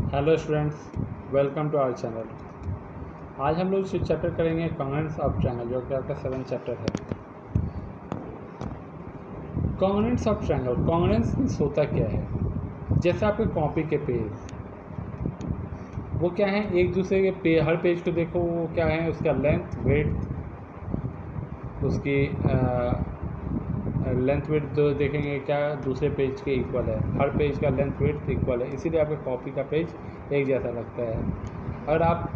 Hello students, welcome to our channel. आज हम लोग इस चैप्टर करेंगे कॉन्ग्रुएंस ऑफ ट्रायंगल, जो कि आपका 7th चैप्टर है। Congruence of triangle, congruence means होता क्या है। जैसे आपके कॉपी के पेज, वो क्या है, एक दूसरे के हर पेज को देखो, वो क्या है, उसका लेंथ विड्थ, उसकी लेंथ विड्थ जो देखेंगे क्या दूसरे पेज के इक्वल है। हर पेज का लेंथ विड्थ इक्वल है, इसीलिए आपके कॉपी का पेज एक जैसा लगता है। अगर आप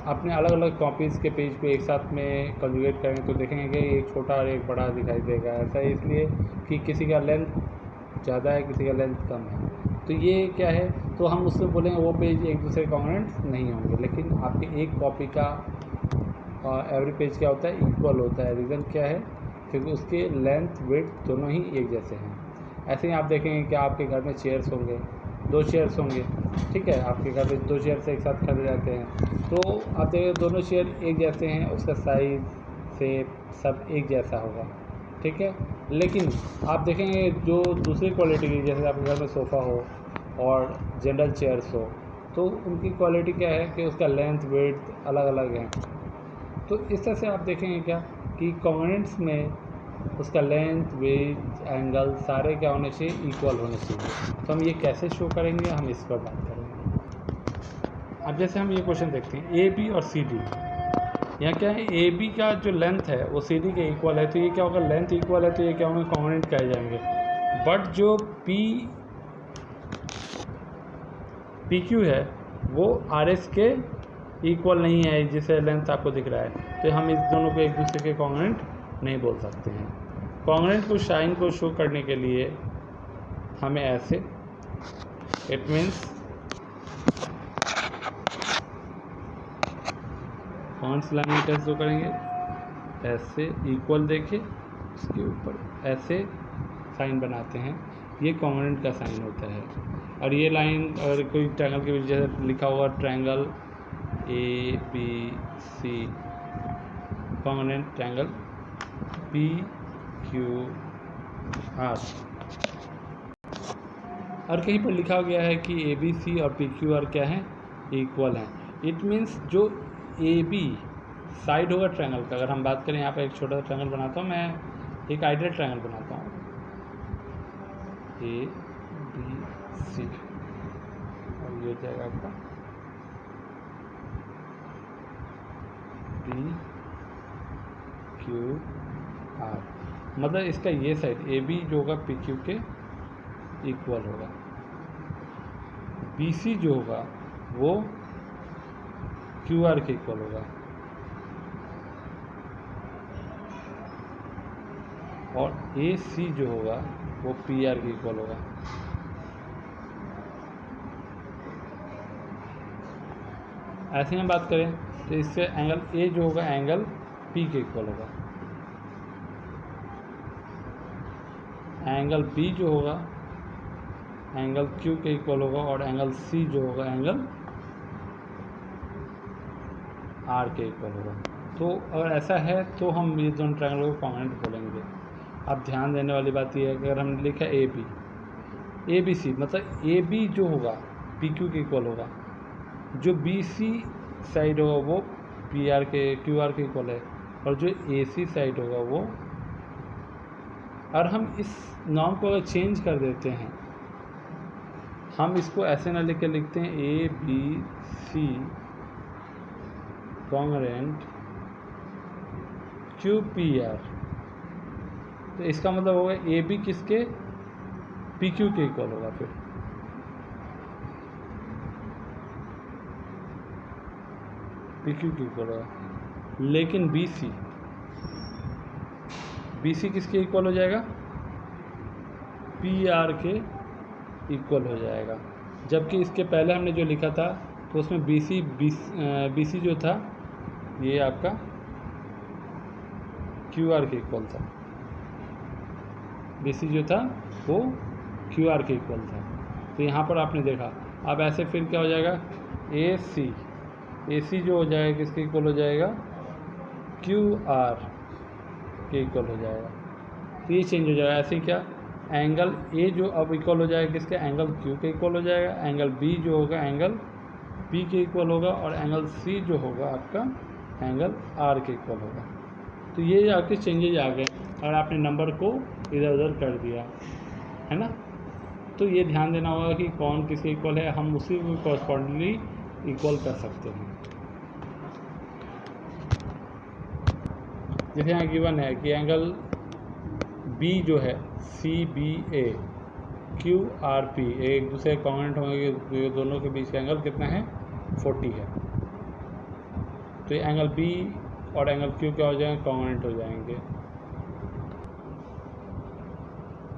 अपने अलग अलग कॉपीज़ के पेज को एक साथ में कंजुगेट करेंगे तो देखेंगे कि एक छोटा और एक बड़ा दिखाई देगा। ऐसा इसलिए कि किसी का लेंथ ज़्यादा है, किसी का लेंथ कम है। तो ये क्या है, तो हम उससे बोलेंगे वो पेज एक दूसरे कॉन्ग्रुएंट नहीं होंगे। लेकिन आपके एक कॉपी का एवरी पेज क्या होता है, इक्वल होता है। रीज़न क्या है, क्योंकि उसके लेंथ विड्थ दोनों ही एक जैसे हैं। ऐसे ही आप देखेंगे कि आपके घर में चेयर्स होंगे, 2 चेयर्स होंगे, ठीक है, आपके घर में 2 चेयर्स एक साथ खड़े रहते हैं, तो आप देखेंगे दोनों चेयर एक जैसे हैं, उसका साइज शेप सब एक जैसा होगा, ठीक है। लेकिन आप देखेंगे जो दूसरी क्वालिटी की, जैसे आपके घर में सोफ़ा हो और जनरल चेयर्स हो, तो उनकी क्वालिटी क्या है कि उसका लेंथ विड्थ अलग अलग है। तो इस तरह से आप देखेंगे क्या कि कॉन्ग्रुएंस में उसका लेंथ विड्थ एंगल सारे क्या होने चाहिए, इक्वल होने चाहिए। तो हम ये कैसे शो करेंगे, हम इस पर बात करेंगे। अब जैसे हम ये क्वेश्चन देखते हैं, ए बी और सी डी। यहाँ क्या है, ए बी का जो लेंथ है वो सी डी के इक्वल है, तो ये क्या होगा, लेंथ इक्वल है, तो ये क्या होंगे, कॉन्ग्रुएंट कहे जाएंगे। बट जो पी क्यू है वो आर एस के इक्वल नहीं है, जिसे लेंथ आपको दिख रहा है, तो हम इस दोनों को एक दूसरे के कॉन्ग्रुएंट नहीं बोल सकते हैं। कॉन्ग्रुएंट को साइन को शो करने के लिए हमें ऐसे, इट मीन्स कौन सी लाइन कैसे शो करेंगे, ऐसे इक्वल देके उसके ऊपर ऐसे साइन बनाते हैं, ये कॉन्ग्रुएंट का साइन होता है। और ये लाइन अगर कोई ट्रायंगल के बीच जैसे लिखा हुआ triangle A B C, congruent triangle P Q R, और कहीं पर लिखा गया है कि ए बी सी और पी क्यू आर क्या है, इक्वल हैं। इट मीन्स जो ए बी साइड होगा ट्रायंगल का, अगर हम बात करें, यहाँ पर एक छोटा सा ट्रायंगल बनाता हूँ मैं, एक आइडियल ट्रायंगल बनाता हूँ, ए बी सी, और ये हो जाएगा आपका पी क्यू आर। मतलब इसका ये साइड ए बी जो होगा पी क्यू के इक्वल होगा, बी सी जो होगा वो क्यू आर के इक्वल होगा, और ए सी जो होगा वो पी आर के इक्वल होगा। ऐसे हम बात करें तो इससे एंगल ए जो होगा एंगल पी के इक्वल होगा, एंगल बी जो होगा एंगल क्यू के इक्वल होगा, और एंगल सी जो होगा एंगल आर के इक्वल होगा। तो अगर ऐसा है तो हम ये दोनों ट्रायंगल को कॉन्ग्रुएंट बोलेंगे। अब ध्यान देने वाली बात यह है कि अगर हमने लिखा ए बी सी, मतलब ए बी जो होगा पी क्यू के इक्वल होगा, जो बी सी साइड होगा वो पी आर के क्यू आर के इक्वल है, और जो ए सी साइड होगा वो, और हम इस नाम को अगर चेंज कर देते हैं, हम इसको ऐसे ना लिख के लिखते हैं A B C congruent Q P R, तो इसका मतलब होगा ए बी किसके, पी क्यू के इक्वल होगा, फिर पी क्यू के इक्वल होगा। लेकिन बी सी किसके इक्वल हो जाएगा, पी आर के इक्वल हो जाएगा। जबकि इसके पहले हमने जो लिखा था तो उसमें बी सी जो था ये आपका क्यू आर के इक्वल था, बी सी जो था वो क्यू आर के इक्वल था। तो यहाँ पर आपने देखा, अब ऐसे फिर क्या हो जाएगा, ए सी जो हो जाएगा किसके इक्वल हो जाएगा, क्यू आर के इक्वल हो जाएगा। तो ये चेंज हो जाएगा। ऐसे क्या, एंगल ए जो अब इक्वल हो जाएगा किसके, एंगल क्यू के इक्वल हो जाएगा, एंगल बी जो होगा एंगल पी के इक्वल होगा, और एंगल सी जो होगा आपका एंगल आर के इक्वल होगा। तो ये आपके चेंजेज आ गए और आपने नंबर को इधर उधर कर दिया, है ना। तो ये ध्यान देना होगा कि कौन किसके इक्वल है, हम उसी को कॉरस्पॉन्डिंगली इक्वल कर सकते हैं। जैसे यहाँ गिवन है कि एंगल बी जो है सी बी ए क्यू आर पी एक दूसरे कॉन्ग्रुएंट होंगे, तो दोनों के बीच का एंगल कितना है, 40 है। तो ये एंगल बी और एंगल क्यू क्या हो जाएंगे, कॉन्ग्रुएंट हो जाएंगे।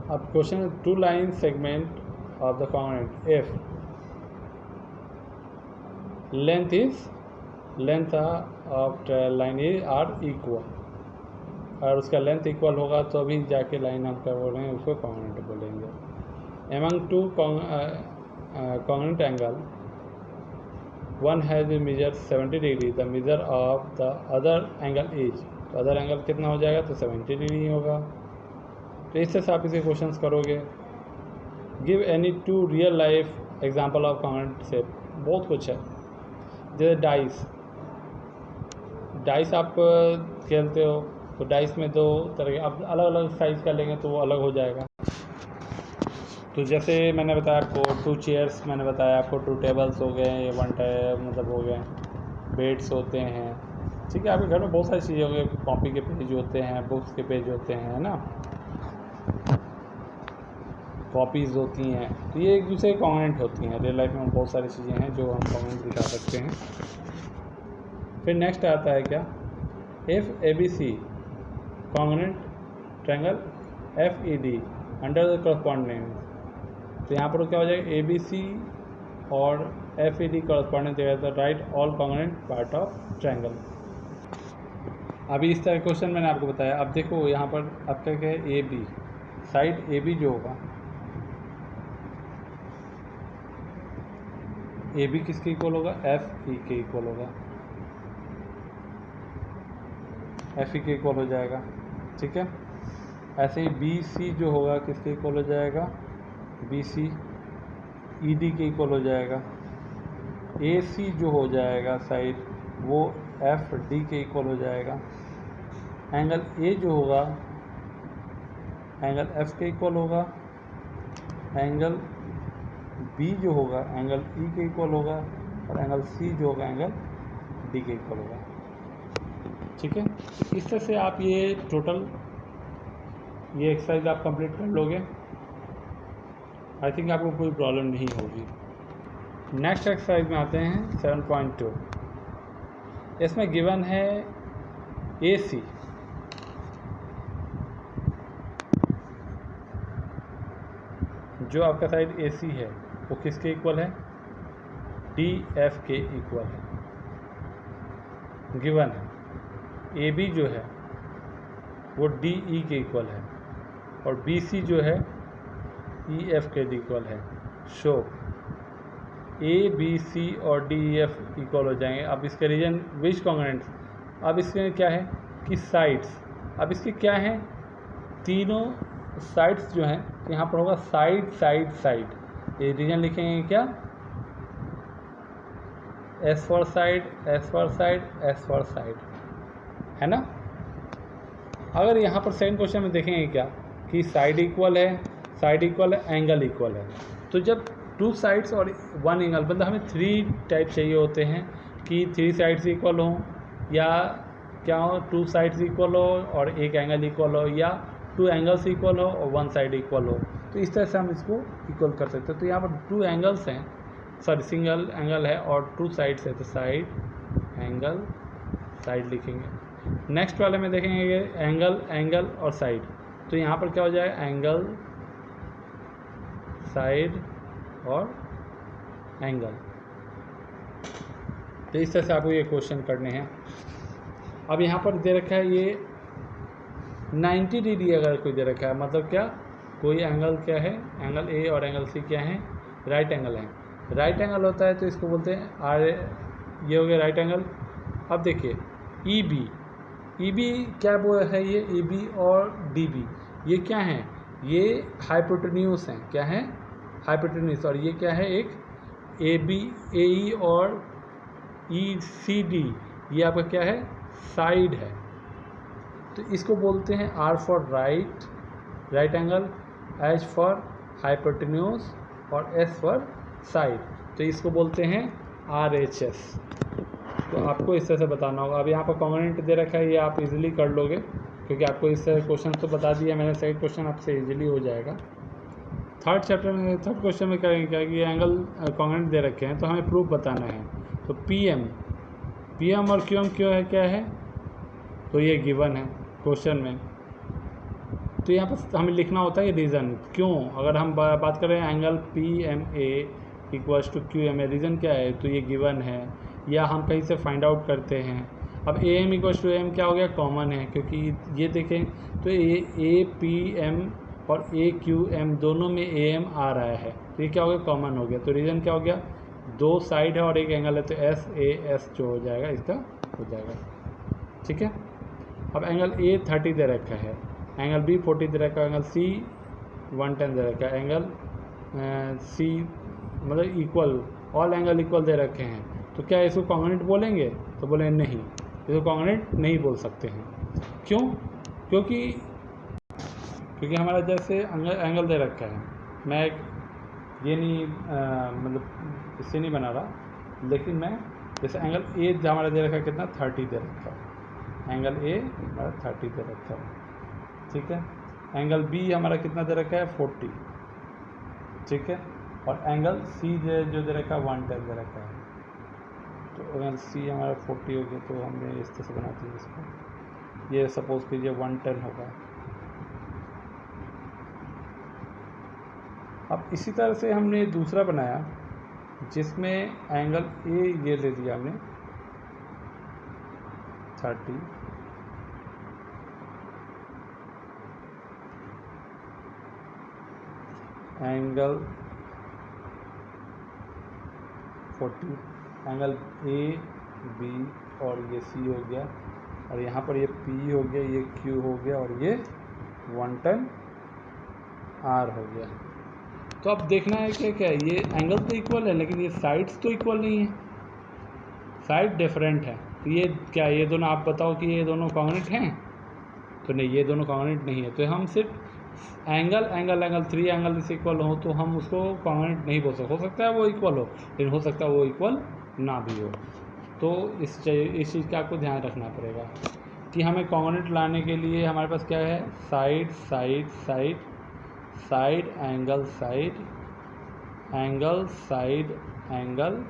अब question, two line segment of the congruent if length of line are equal, और उसका लेंथ इक्वल होगा तो अभी जाके लाइन हम क्या बोल रहे हैं, उसको कॉन्ग्रुएंट बोलेंगे। Among two congruent angle, one has be measure 70 degree, the measure of the other angle is, तो अदर एंगल कितना हो जाएगा, तो 70 डिग्री होगा। तो इस तरह से आप इसे क्वेश्चंस करोगे। Give any two real life example of congruent shape, बहुत कुछ है। जैसे डाइस आप खेलते हो, तो डाइस में दो तरह के, अब अलग अलग साइज़ का लेंगे तो वो अलग हो जाएगा। तो जैसे मैंने बताया आपको 2 चेयर्स, मैंने बताया आपको 2 टेबल्स हो गए, ये 1 मतलब हो गए, बेड्स होते हैं, ठीक है। आपके घर में बहुत सारी चीज़ें हो गई, कॉपी के पेज होते हैं, बुक्स के पेज होते हैं, है ना, कॉपीज़ होती हैं। तो ये एक दूसरे कॉन्ग्रुएंट होती हैं। रियल लाइफ में बहुत सारी चीज़ें हैं जो हम कॉन्ग्रुएंट दिखा सकते हैं। फिर नेक्स्ट आता है क्या, if A B C congruent triangle F E D under the corresponding, तो यहाँ पर क्या हो जाएगा, ए बी सी और एफ ई डी कॉरस्पॉन्डिंग देगा, तो right all congruent part of triangle. अभी इस तरह क्वेश्चन मैंने आपको बताया। अब देखो यहाँ पर आपका क्या है, A B side, A B जो होगा, ए बी किसके इक्वल होगा, एफ ई के इक्वल होगा, एफ ई के इक्वल हो जाएगा, ठीक है। ऐसे ही बी सी जो होगा किसके इक्वल हो जाएगा, बी सी ई डी के इक्वल हो जाएगा। ए सी जो हो जाएगा साइड, वो एफ डी के इक्वल हो जाएगा। एंगल ए जो होगा एंगल एफ के इक्वल होगा। एंगल बी जो होगा एंगल ई के इक्वल होगा, और एंगल सी जो होगा एंगल डी के इक्वल होगा, ठीक है। इस तरह से आप ये टोटल ये एक्सरसाइज आप कंप्लीट कर लोगे। आई थिंक आपको कोई प्रॉब्लम नहीं होगी। नेक्स्ट एक्सरसाइज में आते हैं 7.2। इसमें गिवन है ए सी, जो आपका साइड ए सी है वो किसके इक्वल है, डी एफ के इक्वल है। गिवन है ए बी जो है वो डी ई के इक्वल है, और बी सी जो है ई एफ के इक्वल है। शो ए बी सी और डी ई एफ इक्वल हो जाएंगे। अब इसके रीजन विच कॉन्ग्रुएंट, अब इसमें क्या है कि साइड्स, अब इसके क्या हैं, तीनों साइड्स जो हैं, तो यहाँ पर होगा साइड साइड साइड, ये रीजन लिखेंगे क्या, S for side, S for side, S for side, है ना। अगर यहाँ पर सेकंड क्वेश्चन में देखेंगे क्या कि साइड इक्वल है, साइड इक्वल है, एंगल इक्वल है, तो जब 2 साइड्स और 1 एंगल, मतलब हमें 3 टाइप चाहिए होते हैं कि 3 साइड्स इक्वल हो, या क्या हो 2 साइड्स इक्वल हो और 1 एंगल इक्वल हो, या 2 एंगल्स इक्वल हो और 1 साइड इक्वल हो। तो इस तरह से हम इसको इक्वल कर सकते हैं। तो यहाँ पर 2 एंगल्स हैं, सॉरी सिंगल एंगल है और 2 साइड्स है, तो साइड एंगल साइड लिखेंगे। नेक्स्ट वाले में देखेंगे एंगल एंगल और साइड, तो यहाँ पर क्या हो जाएगा, एंगल साइड और एंगल। तो इस तरह से आपको ये क्वेश्चन करने हैं। अब यहाँ पर दे रखा है ये 90 डिग्री, अगर कोई दे रखा है मतलब क्या, कोई एंगल क्या है, एंगल ए और एंगल सी क्या है, राइट एंगल है। राइट एंगल होता है तो इसको बोलते हैं आर, ये हो गया राइट एंगल। अब देखिए ई बी क्या वो है, ये ई बी और डी बी ये क्या है, ये हाइपोटेन्यूज हैं। क्या है? हाइपोटेन्यूज। और ये क्या है? एक AE और ECD, ये आपका क्या है? साइड है। तो इसको बोलते हैं R for right angle, H for hypotenuse और S फॉर साइड। तो इसको बोलते हैं RHS। तो आपको इस तरह से बताना होगा। अब यहाँ पर कॉन्ग्रुएंट दे रखा है, ये आप इजीली कर लोगे क्योंकि आपको इस तरह क्वेश्चन तो बता दिया मैंने। सेकंड क्वेश्चन आपसे इजीली हो जाएगा। थर्ड क्वेश्चन में करेंगे क्या कि एंगल कॉन्ग्रुएंट दे रखे हैं तो हमें प्रूफ बताना है। तो PM और QM क्यों है, क्या है? तो ये गिवन है क्वेश्चन में। तो यहाँ पर हमें लिखना होता है रीज़न क्यों। अगर हम बात करें angle PMA equals to QMA, reason क्या है? तो ये गिवन है या हम कहीं से फाइंड आउट करते हैं। अब AM इक्वल्स टू AM क्या हो गया? कॉमन है, क्योंकि ये देखें तो APM और AQM दोनों में AM आ रहा है, तो ये क्या हो गया? कॉमन हो गया। तो रीज़न क्या हो गया? दो साइड है और एक एंगल है, तो SAS जो हो जाएगा इसका हो जाएगा। ठीक है। अब एंगल A 30 दे रखा है, एंगल B 40 दे रखा है, एंगल C 110 दे रखा है, एंगल C मतलब इक्वल, ऑल एंगल इक्वल दे रखे हैं। तो क्या इसको कॉन्ग्रुएंट बोलेंगे? तो बोले नहीं, इसको कॉन्ग्रुएंट नहीं बोल सकते हैं। क्यों? क्योंकि हमारा जैसे एंगल दे रखा है, मैं ये नहीं मतलब इससे नहीं बना रहा, लेकिन मैं जैसे एंगल A हमारा दे रखा है कितना? 30 दे रखा है, एंगल A हमारा 30 दे रखा है। ठीक है। एंगल B हमारा कितना दे रखा है? 40। ठीक है। और एंगल C जो दे रखा है 110 दे रखा है। तो एंगल C हमारा 40 हो गया, तो हमने इस तरह से बना दिया इसको। ये सपोज कीजिए 110 होगा। अब इसी तरह से हमने दूसरा बनाया जिसमें एंगल A ये ले लिया हमने 30, एंगल 40, एंगल A B और ये C हो गया, और यहाँ पर ये P हो गया, ये Q हो गया, और ये 110 R हो गया। तो अब देखना है कि क्या ये एंगल तो इक्वल है लेकिन ये साइड्स तो इक्वल नहीं है, साइड डिफरेंट है। तो ये क्या, ये दोनों आप बताओ कि ये दोनों कॉन्ग्रुएंट हैं? तो नहीं, ये दोनों कॉन्ग्रुएंट नहीं है। तो हम सिर्फ एंगल 3 एंगल से इक्वल हो तो हम उसको कॉन्ग्रुएंट नहीं बोल सकते। हो सकता है वो इक्वल हो, लेकिन हो सकता है वो इक्वल ना भी हो। तो इस चीज़ का आपको ध्यान रखना पड़ेगा कि हमें कॉन्ग्रुएंट लाने के लिए हमारे पास क्या है? Side side side, side angle side, angle side angle,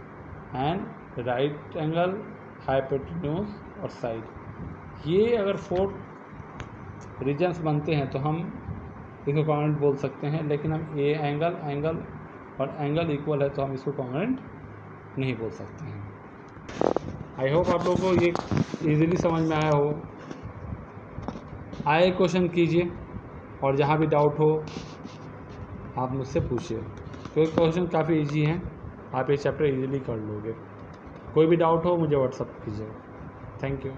and right angle, hypotenuse और साइड। ये अगर 4 रीजन्स बनते हैं तो हम इसको कॉन्ग्रुएंट बोल सकते हैं। लेकिन हम एंगल और एंगल इक्वल है तो हम इसको कॉन्ग्रुएंट नहीं बोल सकते हैं। आई होप आप लोगों को ये इजीली समझ में आया हो। आए क्वेश्चन कीजिए और जहाँ भी डाउट हो आप मुझसे पूछिए, क्योंकि क्वेश्चन काफ़ी इजी हैं, आप ये चैप्टर इजीली कर लोगे। कोई भी डाउट हो मुझे व्हाट्सअप कीजिएगा। Thank you.